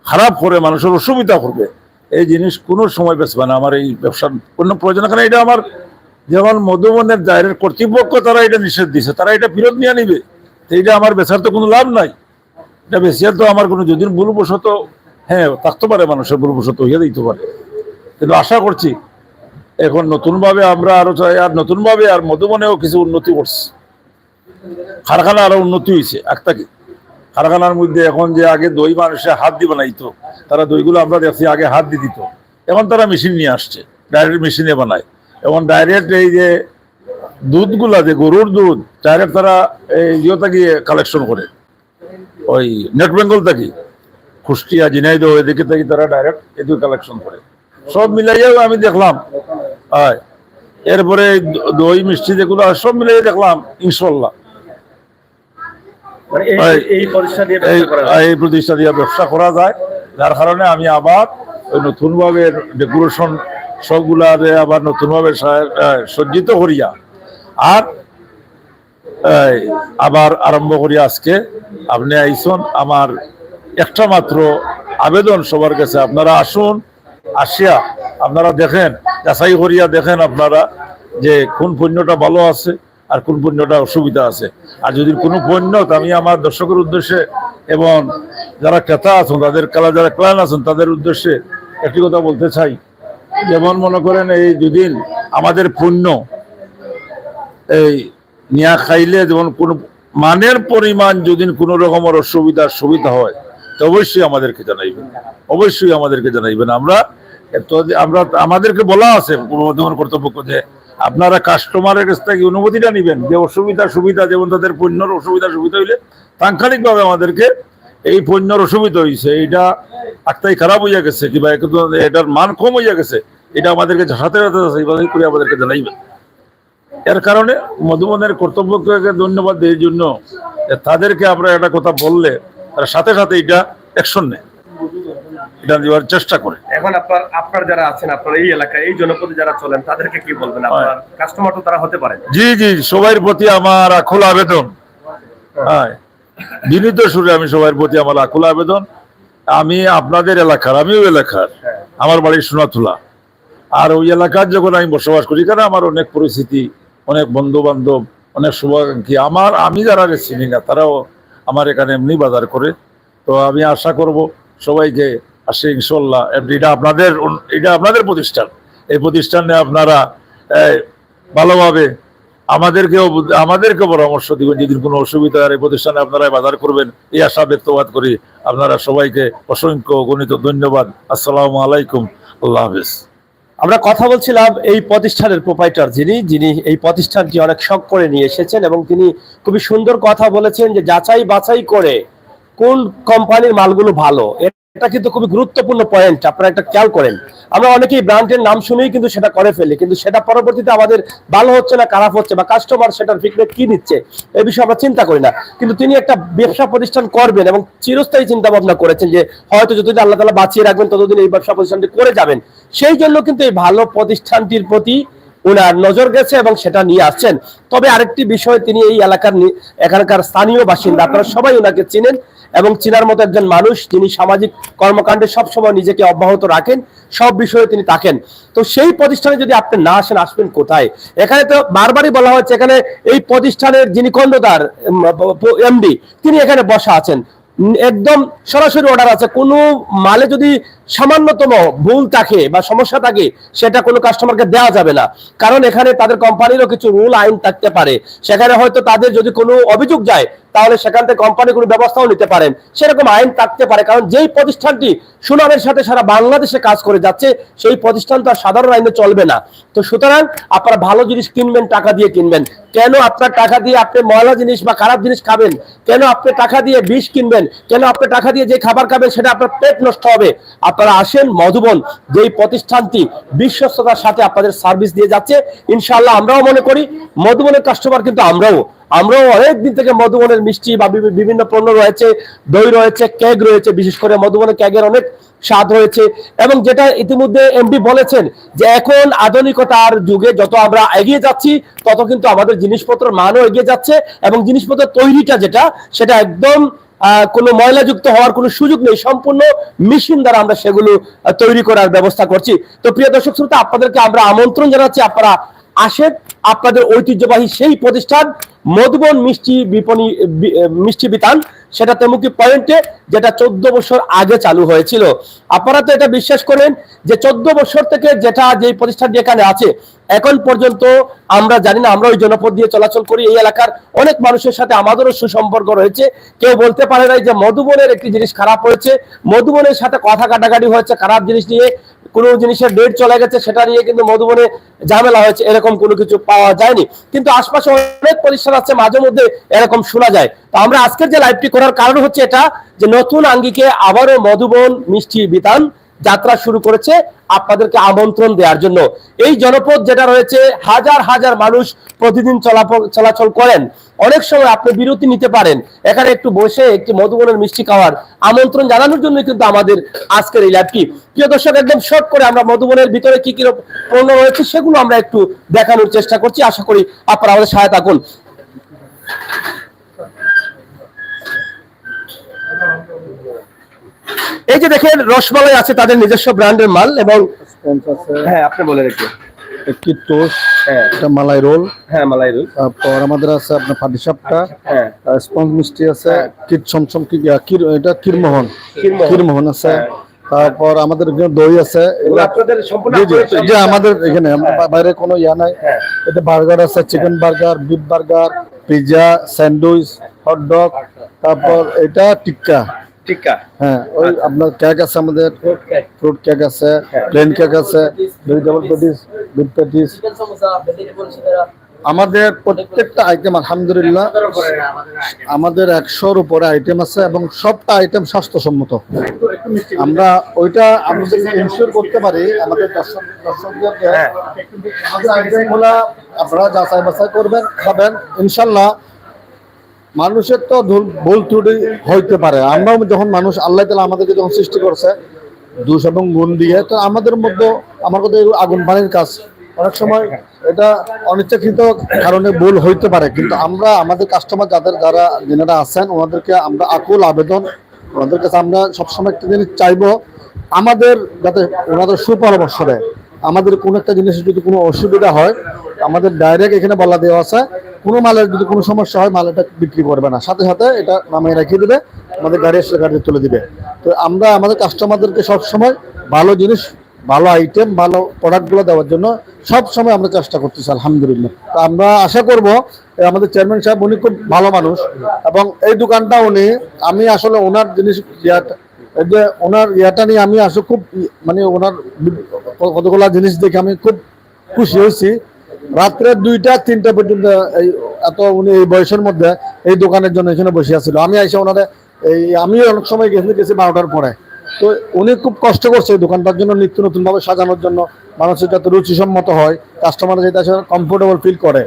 খারাপ করে, মানুষের অসুবিধা করবে, এই জিনিস কোনো সময় বেচবে না। আমার এই ব্যবসার কোনো প্রয়োজন, কারণ এটা আমার যেমন মধুবনের দায়ের কর্তৃপক্ষ তারা এটা নিষেধ দিছে, তারা এটা ফেরত নিয়ে নিবে, এইটা আমার বেচার তো কোনো লাভ নাই। এটা বেশিয়ার তো আমার কোনো যদি ভুলবশত হ্যাঁ থাকতে পারে, মানুষের ভুলবশত হইয়া দিতে পারে, কিন্তু আশা করছি এখন নতুনভাবে আমরা আরো চাই, আর নতুনভাবে আর মধুবনেও কিছু উন্নতি করছে, কারখানা আরো উন্নতি হয়েছে। একটাকে কারখানার মধ্যে এখন যে আগে দই মানুষে হাত দিয়ে বানাইতো, তারা দইগুলো আমরা দেখছি আগে হাত দিয়ে দিত, এখন তারা মেশিন নিয়ে আসছে, ডাইরেক্ট মেশিনে বানায়। এবং ডাইরেক্ট এই যে দুধগুলা, যে গরুর দুধ, ডাইরেক্ট তারা এই ইয়ে থেকে কালেকশন করে, ওই নেট বেঙ্গল থেকে, কুষ্টিয়া, ঝিনাইদহ এদিকে থেকে তারা ডাইরেক্ট এদিকে কালেকশন করে। সব মিলাইয়াও আমি দেখলাম, এরপরে দই মিষ্টি যেগুলো সব মিলাই দেখলাম ইনশাল্লাহ এই প্রতিষ্ঠা দিয়ে ব্যবসা করা যায়। যার কারণে আমি আবার ওই নতুন ভাবে ডেকোরেশন সবগুলারে আবার নতুন ভাবে সজ্জিত করিয়া আর আবার আরম্ভ করিয়া আজকে আপনি আইসন। আমার একটা মাত্র আবেদন সবার কাছে, আপনারা আসুন, আসিয়া আপনারা দেখেন, যাচাই করিয়া দেখেন আপনারা যে কোন পণ্যটা ভালো আছে আর কোন পণ্যটা অসুবিধা আছে। আর যদি কোনো পণ্য, আমি আমার দর্শকের উদ্দেশ্যে এবং যারা ক্রেতা আছেন তাদের যারা ক্লায়েন্ট আছেন তাদের উদ্দেশ্যে একটি কথা বলতে চাই। যেমন মনে করেন এই দুদিন আমাদের পণ্য এই নিয়া খাইলে যেমন কোনো মানের পরিমাণ যদি কোনো রকমের সুবিধা হয় তো অবশ্যই আমাদেরকে জানাইবেন, অবশ্যই আমাদেরকে জানাইবেন। আমরা আমাদেরকে বলা আছে মধুবন কর্তৃপক্ষ যে আপনারা কাস্টমারের কাছ থেকে অনুমতিটা নেবেন যে অসুবিধা সুবিধা, যেমন তাদের পণ্যের অসুবিধা সুবিধা হইলে তাৎক্ষণিকভাবে আমাদেরকে এই পণ্যের অসুবিধা হয়েছে, এইটা একটাই খারাপ হইয়া গেছে কিংবা এটার মান কম হইয়া গেছে, এটা আমাদেরকে সাথে সাথে এইভাবে করে আমাদেরকে জানাইবেন। এর কারণে মধুবনের কর্তব্যকে ধন্যবাদ এই জন্য যে তাদেরকে আমরা একটা কথা বললে তারা সাথে সাথে এটা অ্যাকশন নেয়, এটা দেওয়ার চেষ্টা করে। এখন আপনার যারা আছেন, আপনার এই এলাকায় এই জনপদে যারা চলেন, তাদেরকে কি বলবেন? আপনার কাস্টমার তো তারা হতে পারে। জি জি, সবার প্রতি আমার আকুল আবেদন, হ্যাঁ, বিনীত সুরে আমি সবার প্রতি আমার আকুল আবেদন, আমি আপনাদের এলাকার, আমিও এলাকার, আমার বাড়ি সোনাতুলা, আর ওই এলাকার যখন আমি বসবাস করি, কারণ আমার অনেক পরিস্থিতি, অনেক বন্ধু বান্ধব, অনেক শুভাকাঙ্ক্ষী, আমি যারা চিনি না তারাও আমার এখানে এমনি বাজার করে। তো আমি আশা করব সবাইকে আসে ইনশাল্লাহ। এটা আপনাদের প্রতিষ্ঠান, এই প্রতিষ্ঠানে আপনারা ভালোভাবে আমাদেরকেও পরামর্শ দিবেন, যদি কোনো অসুবিধা হয় এই প্রতিষ্ঠানে আপনারা বাজার করবেন, এই আশা ব্যক্তবাদ করি। আপনারা সবাইকে অসংখ্য গণিত ধন্যবাদ। আসসালামু আলাইকুম, আল্লাহ হাফেজ। আমরা কথা বলছিলাম এই প্রতিষ্ঠানের প্রোপাইটার যিনি এই প্রতিষ্ঠানটি অনেক শখ করে নিয়ে এসেছেন, এবং তিনি খুবই সুন্দর কথা বলেছেন যে যাচাই বাছাই করে কোন কোম্পানির মালগুলো ভালো, এটা কিন্তু খুবই গুরুত্বপূর্ণ পয়েন্ট। আপনারা একটা খেয়াল করেন, আমরা অনেকেই ব্র্যান্ডের নাম শুনেই কিন্তু সেটা করে ফেলি, কিন্তু সেটা পরবর্তীতে আমাদের ভালো হচ্ছে না খারাপ হচ্ছে, বা কাস্টমার সেটার ফিডব্যাক কি দিচ্ছে এই বিষয়ে আমরা চিন্তা করি না। কিন্তু তিনি একটা ব্যবসা প্রতিষ্ঠান করবেন এবং চিরস্থায়ী চিন্তা ভাবনা করেছেন যে হয়তো যতদিন আল্লাহ তাআলা বাঁচিয়ে রাখবেন ততদিন এই ব্যবসা প্রতিষ্ঠানটি করে যাবেন। সেই জন্য কিন্তু এই ভালো প্রতিষ্ঠানটির প্রতি ওনার নজর গেছে এবং সেটা নিয়ে আসছেন। তবে আরেকটি বিষয়, তিনি এই এখানকার স্থানীয় বাসিন্দা, আপনারা সবাই ওনাকে চিনেন এবং চিনার মতো একজন মানুষ, যিনি সামাজিক কর্মকাণ্ডে সবসময় নিজেকে অব্যাহত রাখেন, সব বিষয়ে তিনি থাকেন। তো সেই প্রতিষ্ঠানে যদি আপনি না আসেন, আসবেন কোথায়? এখানে তো বারবারই বলা হচ্ছে, এখানে এই প্রতিষ্ঠানের যিনি কর্ণধার এমডি, তিনি এখানে বসা আছেন, একদম সরাসরি অর্ডার আছে। কোনো মালে যদি সামান্যতম ভুল থাকে বা সমস্যা থাকে, সেটা কোনো কাস্টমারকে দেওয়া যাবে না, কারণ এখানে তাদের কোম্পানিরও কিছু রুল আইন থাকতে পারে। সেখানে হয়তো তাদের যদি কোনো অভিযোগ যায়, তাহলে সেখান থেকে কোম্পানি কোনো ব্যবস্থাও নিতে পারেন, সেরকম আইন থাকতে পারে। কারণ যেই প্রতিষ্ঠানটি সুনামের সাথে সারা বাংলাদেশে কাজ করে যাচ্ছে, সেই প্রতিষ্ঠান তো আর সাধারণ আইনে চলবে না। তো সুতরাং আপনারা ভালো জিনিস কিনবেন, টাকা দিয়ে কিনবেন। কেন আপনার টাকা দিয়ে আপনি ময়লা জিনিস বা খারাপ জিনিস খাবেন? কেন আপনি টাকা দিয়ে বিষ কিনবেন? কেন আপনি টাকা দিয়ে যে খাবার খাবেন সেটা আপনার পেট নষ্ট হবে? আপনারা আসেন মধুবন, যেই প্রতিষ্ঠানটি বিশ্বস্ততার সাথে আপনাদের সার্ভিস দিয়ে যাচ্ছে। ইনশাআল্লাহ আমরাও মনে করি মধুবনের কাস্টমার, কিন্তু আমরাও অনেক দিন থেকে মধুবনের মিষ্টি বা বিভিন্ন পণ্য রয়েছে, দই রয়েছে, কেক রয়েছে, বিশেষ করে মধুবনের কেকের অনেক স্বাদ হয়েছে। এবং যেটা ইতিমধ্যে এমডি বলেছেন যে এখন আধুনিকতার যুগে যত আমরা এগিয়ে যাচ্ছি, তত কিন্তু আমাদের জিনিসপত্রের মানও এগিয়ে যাচ্ছে, এবং জিনিসপত্রের তৈরিটা সেটা একদম কোনো ময়লাযুক্ত হওয়ার কোনো সুযোগ নেই, সম্পূর্ণ মেশিন দ্বারা আমরা সেগুলো তৈরি করার ব্যবস্থা করছি। তো প্রিয় দর্শক শ্রোতা, আপনাদেরকে আমরা আমন্ত্রণ জানাচ্ছি, আপনারা আসেন আপনাদের ঐতিহ্যবাহী সেই প্রতিষ্ঠান মধুবন মিষ্টি বিতান, সেটা তেমুকি পয়েন্টে, যেটা 14 বছর আগে চালু হয়েছিল। আপনারা তো এটা বিশ্বাস করেন যে 14 বছর থেকে যে প্রতিষ্ঠানটি এখানে আছে, এখন পর্যন্ত আমরা জানি না, আমরা ওই জনপদ দিয়ে চলাচল করি, এই এলাকার অনেক মানুষের সাথে আমাদেরও সুসম্পর্ক রয়েছে। কেউ বলতে পারে না যে মধুবনের একটি জিনিস খারাপ হয়েছে, মধুবনের সাথে কথা কাটাকাটি হয়েছে খারাপ জিনিস নিয়ে, কোনো জিনিসের ডেট চলে গেছে সেটা নিয়ে কিন্তু মধুবনে ঝামেলা হয়েছে, এরকম কোনো কিছু পাওয়া যায়নি। কিন্তু আশপাশে অনেক প্রতিষ্ঠান আছে, মাঝে মধ্যে এরকম শোনা যায়। তো আমরা আজকের যে লাইভটি করার কারণ হচ্ছে এটা, যে নতুন আঙ্গিকে আবারও মধুবন মিষ্টি বিতান যাত্রা শুরু করেছে, আপনাদেরকে আমন্ত্রণ দেওয়ার জন্য। এই জনপদ যেটা রয়েছে, হাজার হাজার মানুষ প্রতিদিন চলাচল করেন। অনেক সময় আপনি বিরতি নিতে পারেন, এখানে একটু বসে একটি মধুবনের মিষ্টি খাওয়ার আমন্ত্রণ জানানোর জন্য কিন্তু আমাদের আজকের এই লাইভটি। প্রিয় দর্শক, একদম শর্ট করে আমরা মধুবনের ভিতরে কি কি পণ্য রয়েছে সেগুলো আমরা একটু দেখানোর চেষ্টা করছি, আশা করি আপনারা আমাদের সহায়তা করুন। এই যে দেখেন, রসমালাই আছে তাদের নিজস্ব ব্র্যান্ডের মাল, এবং হ্যাঁ আপনি বলে রেখে একটি টোস্ট, একটা মালাই রোল, হ্যাঁ মালাই রোল, তারপর আমাদের আছে আপনার পাটিসাপটা, হ্যাঁ স্পঞ্জ মিষ্টি আছে, কিট ছমছম, এটা ক্ষীরমোহন আছে, তারপর আমাদের এখানে দই আছে। এগুলো আপনাদের সম্পূর্ণ যে আমাদের এখানে বাইরে কোনো ইয়া নাই। এতে বার্গার আছে, chicken burger, beef burger, pizza, sandwich, hot dog, তারপর এটা টিক্কা, টিক্কা। হ্যাঁ, ওই আপনার কেক আছে, আমাদের ফ্রুট কেক আছে, প্লেন কেক আছে, ভেজিটেবল প্যাটিস, বিফ প্যাটিস। আমাদের প্রত্যেকটা আইটেম আলহামদুলিল্লাহ আমাদের 100-র উপরে আইটেম আছে এবং সবটা আইটেম স্বাস্থ্যসম্মত। আমরা ওইটা আমাদের ইনশিওর করতে পারি আমাদের দর্শকদেরকে। আমাদের আইটেমগুলা আপনারা যাচাই বাছাই করবেন, খাবেন, ইনশাল্লাহ। মানুষের তো ভুল ত্রুটি হইতে পারে। আমরাও যখন মানুষ, আল্লাহ তাআলা আমাদেরকে যখন সৃষ্টি করছে দোষ এবং গুণ দিয়ে, তো আমাদের মধ্যে আমার কথা আগুন পানির কাজ, অনেক সময় এটা অনিচ্ছাকৃত কারণে ভুল হইতে পারে। কিন্তু আমরা আমাদের কাস্টমার যারা যেনারা আছেন ওনাদেরকে আমরা আকুল আবেদন, ওনাদের কাছে আমরা সবসময় একটা জিনিস চাইবো, আমাদের যাতে ওনাদের সুপরামর্শ দেয়। আমাদের কোনো একটা জিনিসের যদি কোনো অসুবিধা হয়, আমাদের ডাইরেক্ট এখানে বলা দেওয়া আছে, কোনো মালের যদি কোনো সমস্যা হয় মাল এটা বিক্রি করবে না, সাথে সাথে এটা নামিয়ে রেখে দেবে, আমাদের গাড়ি এসে গাড়িতে তুলে দিবে। তো আমরা আমাদের কাস্টমারদেরকে সবসময় ভালো জিনিস, ভালো আইটেম, ভালো প্রোডাক্টগুলো দেওয়ার জন্য সব সময় আমরা চেষ্টা করতেছি আলহামদুলিল্লাহ। তো আমরা আশা করব আমাদের চেয়ারম্যান সাহেব উনি খুব ভালো মানুষ, এবং এই দোকানটা আমি আসলে ওনার জিনিস এই যে ওনার ইয়াটা নিয়ে আমি আসলে খুব মানে ওনার কতগুলা জিনিস দেখে আমি খুব খুশি হয়েছি। রাত্রে 2টা-3টা পর্যন্ত উনি এই বয়সের মধ্যে এই দোকানের জন্য এখানে বসে আছিল। আমি আইসা ওনারে আমি অনেক সময় গেছি 12টার পরে। তো উনি খুব কষ্ট করছে এই দোকানটার জন্য, নিত্য নতুন ভাবে সাজানোর জন্য, মানুষের যাতে রুচিসম্মত হয়, কাস্টমার যাতে কমফোর্টেবল ফিল করে।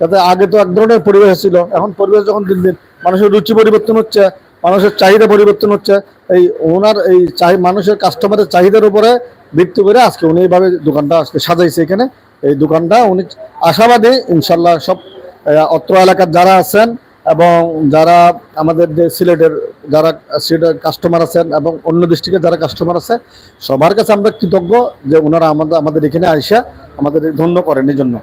যাতে আগে তো এক ধরনের পরিবেশ ছিল, এখন পরিবেশ যখন দিন দিন মানুষের রুচি পরিবর্তন হচ্ছে, মানুষের চাহিদা পরিবর্তন হচ্ছে, এই ওনার এই মানুষের কাস্টমারের চাহিদার উপরে ভিত্তি করে আজকে উনি এইভাবে দোকানটা আজকে সাজাইছে। এখানে এই দোকানটা উনি আশাবাদী ইনশাল্লাহ সব অত্র এলাকার যারা আছেন এবং যারা আমাদের যে সিলেটের যারা কাস্টমার আছেন এবং অন্য ডিস্ট্রিক্টের যারা কাস্টমার আছে, সবার কাছে আমরা কৃতজ্ঞ যে ওনারা আমাদের এখানে আইসা আমাদের ধন্য করেন। এই জন্য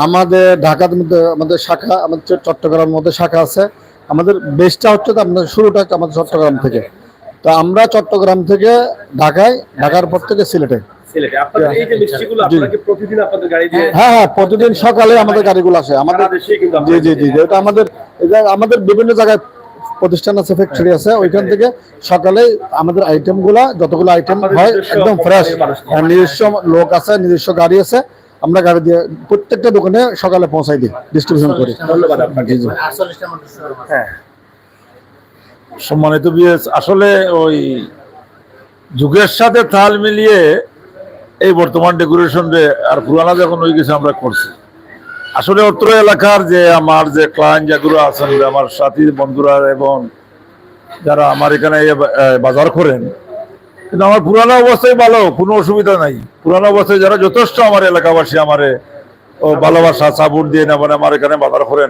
আমাদের ঢাকার মধ্যে আমাদের শাখা, আমাদের চট্টগ্রামের মধ্যে শাখা আছে। আমাদের বেসটা হচ্ছে তো আপনার শুরুটা আমাদের চট্টগ্রাম থেকে। তো আমরা চট্টগ্রাম থেকে ঢাকার পর থেকে সিলেটে। হ্যাঁ, প্রতিদিন সকালে আমাদের গাড়িগুলো আসে। আমাদের জি এটা আমাদের বিভিন্ন জায়গায় প্রতিষ্ঠান আছে, ফ্যাক্টরি আছে, ওইখান থেকে সকালে আমাদের আইটেমগুলা যতগুলো আইটেম হয় একদম ফ্রেশ। নিজস্ব লোক আছে, নিজস্ব গাড়ি আছে, আমরা গাড়ি দিয়ে প্রত্যেকটা দোকানে সকালে পৌঁছাই দিই, ডিস্ট্রিবিউশন করি। ধন্যবাদ আপনাকে। হ্যাঁ, সম্মানিত বিএস, আসলে ওই যুগের সাথে তাল মিলিয়ে এই বর্তমান ডেকোরেশন আর পুরানা যখন হয়ে গেছে আমরা করছি। আসলে অত্র এলাকার যে আমার যে ক্লায়েন্ট যেগুলো আছেন, আমার সাথী বন্ধুরা এবং যারা আমার এখানে বাজার করেন, কিন্তু আমার পুরানো অবস্থায় ভালো, কোনো অসুবিধা নাই। পুরানো অবস্থায় যারা যথেষ্ট আমার এলাকাবাসী আমারে ভালোবাসা সাপোর্ট দিয়ে না, মানে আমার এখানে বাজার করেন,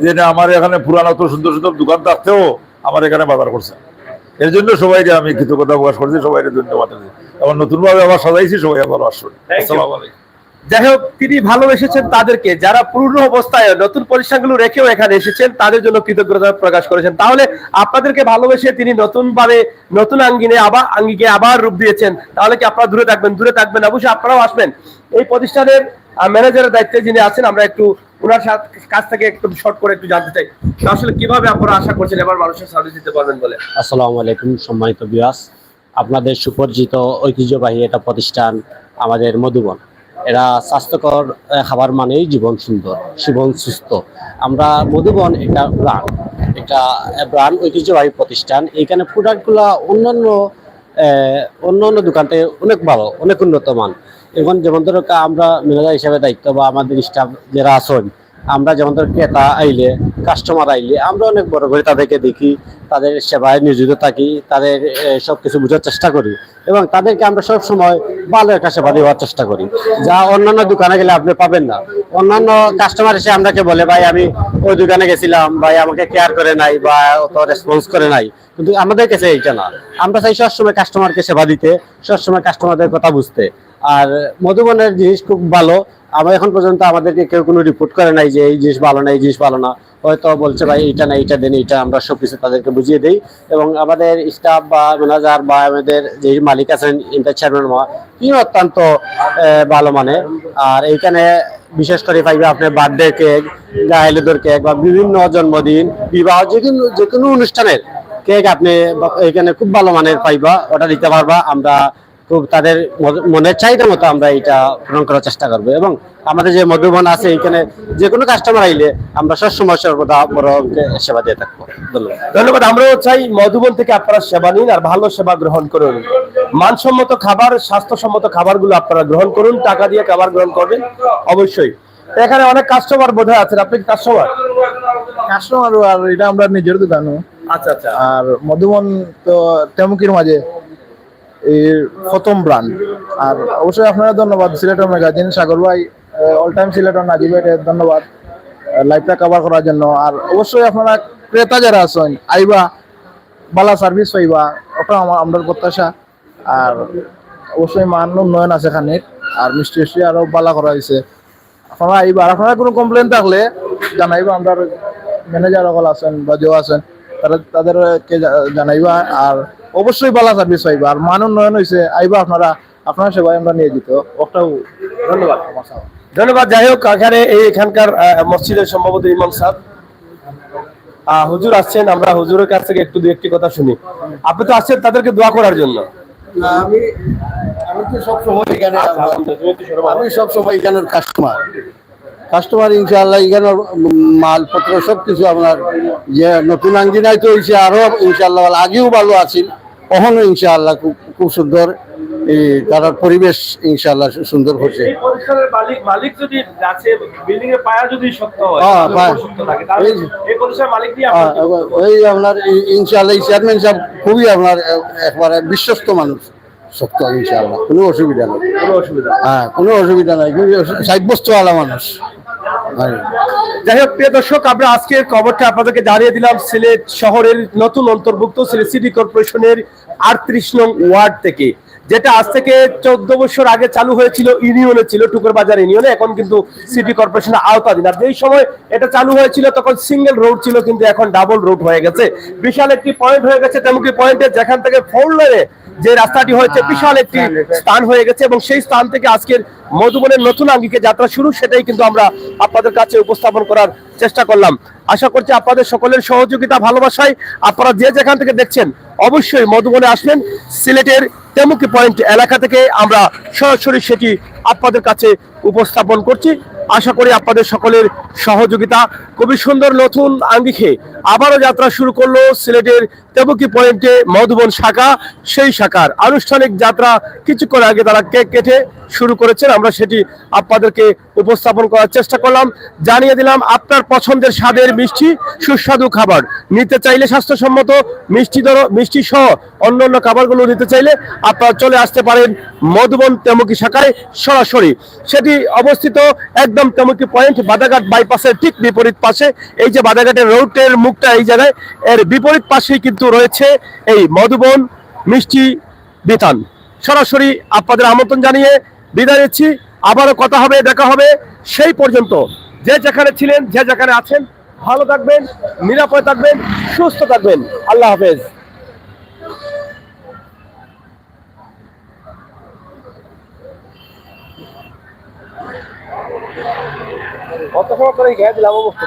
যে না আমার এখানে পুরানো তো সুন্দর সুন্দর দোকান থাকতেও আমার এখানে বাজার করছে, এর জন্য সবাইকে আমি কৃতজ্ঞতা প্রকাশ করছি, সবাইকে ধন্যবাদ। আবার নতুন ভাবে আবার সাজাইছি, সবাই আবার আসুন। আসসালামু আলাইকুম। যাই হোক, তিনি ভালোবেসেছেন তাদেরকে, যারা পুরনো অবস্থায় নতুন প্রতিষ্ঠানগুলো রেখেও এখানে এসেছেন, তাদের জন্য কৃতজ্ঞতা প্রকাশ করেছেন। তাহলে আপনাদেরকে ভালোবেসে তিনি নতুনভাবে নতুন আঙ্গিকে আবার রূপ দিয়েছেন। তাহলে কি আপনারা দূরে থাকবেন? অবশ্যই আপনারাও আসবেন। এই প্রতিষ্ঠানের ম্যানেজারের দায়িত্বে যিনি আছেন, আমরা একটু ওনার কাছ থেকে একটু শর্ট করে একটু জানতে চাই, আসলে কিভাবে আপনারা আশা করছেন এবার মানুষের সার্ভিস দিতে পারবেন বলে। আসসালামু আলাইকুম সম্মানিত ভিউয়ার্স, আপনাদের সুপরিচিত ঐতিহ্যবাহী একটা প্রতিষ্ঠান আমাদের মধুবন। এরা স্বাস্থ্যকর খাবার মানেই জীবন সুন্দর, জীবন সুস্থ। আমরা মধুবন একটা ব্র্যান্ড ঐতিহ্যবাহী প্রতিষ্ঠান। এখানে প্রোডাক্টগুলো অন্য দোকান থেকে অনেক ভালো, অনেক উন্নত মান। এখন যেমন ধরো আমরা ম্যানেজার হিসাবে দায়িত্ব বা আমাদের স্টাফ যারা আছেন, আমরা যেমন ধর ক্রেতা আইলে, কাস্টমার আইলে আমরা অনেক বড় করে তাদেরকে দেখি, তাদের সেবায় নিয়োজিত থাকি, তাদের সবকিছু বোঝার চেষ্টা করি এবং তাদেরকে আমরা সব সময় ভালো একটা সেবা দেওয়ার চেষ্টা করি, যা অন্যান্য দোকানে গেলে আপনি পাবেন না। অন্যান্য কাস্টমার এসে আমরাকে বলে, ভাই আমি ওই দোকানে গেছিলাম, ভাই আমাকে কেয়ার করে নাই বা অত রেসপন্স করে নাই, কিন্তু আমাদের কাছে এইটা না। আমরা চাই সবসময় কাস্টমারকে সেবা দিতে, সবসময় কাস্টমারদের কথা বুঝতে। আর মধুবনের জিনিস খুব ভালো। আমরা এখন পর্যন্ত আমাদেরকে কেউ কোনো রিপোর্ট করে নাই যে এই জিনিস ভালো না, এই জিনিস ভালো না। হয়তো বলছে ভাই এইটা না, এইটা দেন, এইটা আমরা সবকিছু তাদেরকে বুঝিয়ে দিই। এবং আমাদের স্টাফ বা ম্যানেজার বা আমাদের যে মালিক আছেন, চেয়ারম্যান, তিনি অত্যন্ত ভালো মানে। আর এইখানে বিশেষ করে পাইবে আপনার বার্থডে কেক, গায়েলেদর কেক বা বিভিন্ন জন্মদিন, বিবাহ, যে কোনো অনুষ্ঠানের কেক আপনি এখানে খুব ভালো মানের পাইবা, অর্ডার দিতে পারবা। আমরা খুব তাদের মনের চাহিদা মতো আমরা এটা পূরণ করার চেষ্টা করবো। এবং আমাদের যে মধুবন আছে এখানে যে কোনো কাস্টমার আইলে আমরা সবসময় সর্বদা বড় অঙ্কে সেবা দিয়ে থাকবো। ধন্যবাদ। ধন্যবাদ। আমরাও চাই মধুবন থেকে আপনারা সেবা নিন আর ভালো সেবা গ্রহণ করুন। মানসম্মত খাবার, স্বাস্থ্যসম্মত খাবারগুলো আপনারা গ্রহণ করুন, টাকা দিয়ে খাবার গ্রহণ করবেন অবশ্যই। এখানে অনেক কাস্টমার বোধহয় আছেন, আপনি কাস্টমার? কাস্টমার আর এটা আমরা নিজের দোকানও। আচ্ছা আচ্ছা। আর মধুবন তো তেমুকির মাঝে এই প্রথম ব্র্যান্ড। আর অবশ্যই আপনারা ধন্যবাদ সিলেটের ম্যাগাজিন সাগর ভাই, অল টাইম সিলেটের নাজিব ভাইকে ধন্যবাদ লাইভটা কভার করার জন্য। আর অবশ্যই আপনারা ক্রেতা যারা আছেন আইবা, বালা সার্ভিস পাইবা, ওটা আমরা প্রত্যাশা। আর অবশ্যই মান উন্নয়ন আছে এখানে, আর মিষ্টি মিষ্টি আরো বালা করা হয়েছে। আপনারা আইবা, আর আপনারা কোনো কমপ্লেন থাকলে জানাইবা, আমরা ম্যানেজার সকল আছেন বা যে আছেন তাদেরকে জানাইবা। আর অবশ্যই বালা সার্ভিস পাইবা, আর মান উন্নয়ন হয়েছে, আইবা আপনারা, আপনার সেবায় আমরা নিয়ে যেত ওটাও। ধন্যবাদ। ধন্যবাদ। যাই হোক, এখানে এখানকার মসজিদের সম্ভবত ইমাম সাহেব হুজুর আসছেন, আমরা হুজুরের কাছ থেকে একটু দু একটি কথা শুনি। আপনি তো আসছেন তাদেরকে দোয়া করার জন্য। আমি তো সবসময় এখানে, আমি সবসময় এখানের কাস্টমার ইনশাআল্লাহ এখানের মালপত্র সবকিছু আপনার যে নতুন আঙ্গিনায় তো হয়েছে, আরো ইনশাআল্লাহ আগেও ভালো আছেন, কখনো ইনশাআল্লাহ খুব সুন্দর এই তার পরিবেশ ইনশাআল্লাহ সুন্দর হচ্ছে। এই প্রতিষ্ঠানের মালিক যদি আছে, বিল্ডিং এর পায়া যদি শক্ত হয়, হ্যাঁ, পায়া। শক্ত থাকে, তাহলে এই প্রতিষ্ঠানের মালিক দিয়ে ওই আপনার ইনশাআল্লাহ চেয়ারম্যান সাহেব খুবই আপনার একবারে বিশ্বস্ত মানুষ, সত্য ইনশাআল্লাহ কোনো অসুবিধা নেই। কোনো অসুবিধা নেই। হ্যাঁ, কোনো অসুবিধা নাই, সাব্যস্তওয়ালা মানুষ। যাই হোক, প্রিয় দর্শক, আমরা আজকের খবরটা আপনাদেরকে জানিয়ে দিলাম সিলেট শহরের নতুন অন্তর্ভুক্ত সিলেট সিটি কর্পোরেশনের 38 নং ওয়ার্ড থেকে, যেটা আজ থেকে 14 বছর আগে চালু হয়েছিল ইউনিয়নে ছিল, টুকুর বাজার ইউনিয়নে, এখন কিন্তু সিটি কর্পোরেশনের আওতাধীন। আর যেই সময় এটা চালু হয়েছিল তখন সিঙ্গেল রোড ছিল, কিন্তু এখন ডাবল রোড হয়ে গেছে। বিশাল একটি পয়েন্ট হয়ে গেছে তেমুকি পয়েন্টে, যেখান থেকে 4 লেনে যে রাস্তাটি হয়েছে বিশাল একটি স্থান হয়ে গেছে। এবং সেই স্থান থেকে আজকের মধুবনের নতুন আঙ্গিকে যাত্রা শুরু, সেটাই কিন্তু আমরা আপনাদের কাছে উপস্থাপন করার চেষ্টা করলাম। আশা করছি আপনাদের সকলের সহযোগিতা, ভালোবাসায় আপনারা যে যেখান থেকে দেখছেন অবশ্যই মধুবনে আসবেন। সিলেটের তেমুকি পয়েন্ট এলাকা থেকে আমরা সরাসরি সেটি আপনাদের কাছে উপস্থাপন করছি। আশা করি আপনাদের সকলের সহযোগিতা। খুবই সুন্দর নতুন আঙ্গিকে আবারও যাত্রা শুরু করলো সিলেটের তেমুকি পয়েন্টে মধুবন শাখা। সেই শাখার আনুষ্ঠানিক যাত্রা কিছুক্ষণ আগে তারা কেক কেটে শুরু করেছেন, আমরা সেটি আপনাদেরকে উপস্থাপন করার চেষ্টা করলাম। জানিয়ে দিলাম আপনার পছন্দের স্বাদের মিষ্টি সুস্বাদু খাবার নিতে চাইলে, স্বাস্থ্যসম্মত মিষ্টি সহ অন্যান্য খাবারগুলো নিতে চাইলে আপনারা চলে আসতে পারেন মধুবন তেমুকি শাখায় সরাসরি। সেটি অবস্থিত একদম তেমুকি পয়েন্ট বাদাঘাট বাইপাসের ঠিক বিপরীত পাশে। এই যে বাদাঘাটের রোডের মুখটা এই জায়গায়, এর বিপরীত পাশেই কিন্তু রয়েছে এই মধুবন মিষ্টি বিতান। সরাসরি আপনাদের আমন্ত্রণ জানিয়ে বিদায় নিচ্ছি। আবারও কথা হবে, দেখা হবে। সেই পর্যন্ত যে যেখানে ছিলেন, যে যেখানে আছেন, ভালো থাকবেন, নিরাপদ থাকবেন, সুস্থ থাকবেন। আল্লাহ হাফেজ। কত সময় করে গিয়ে দিলাম অবস্থা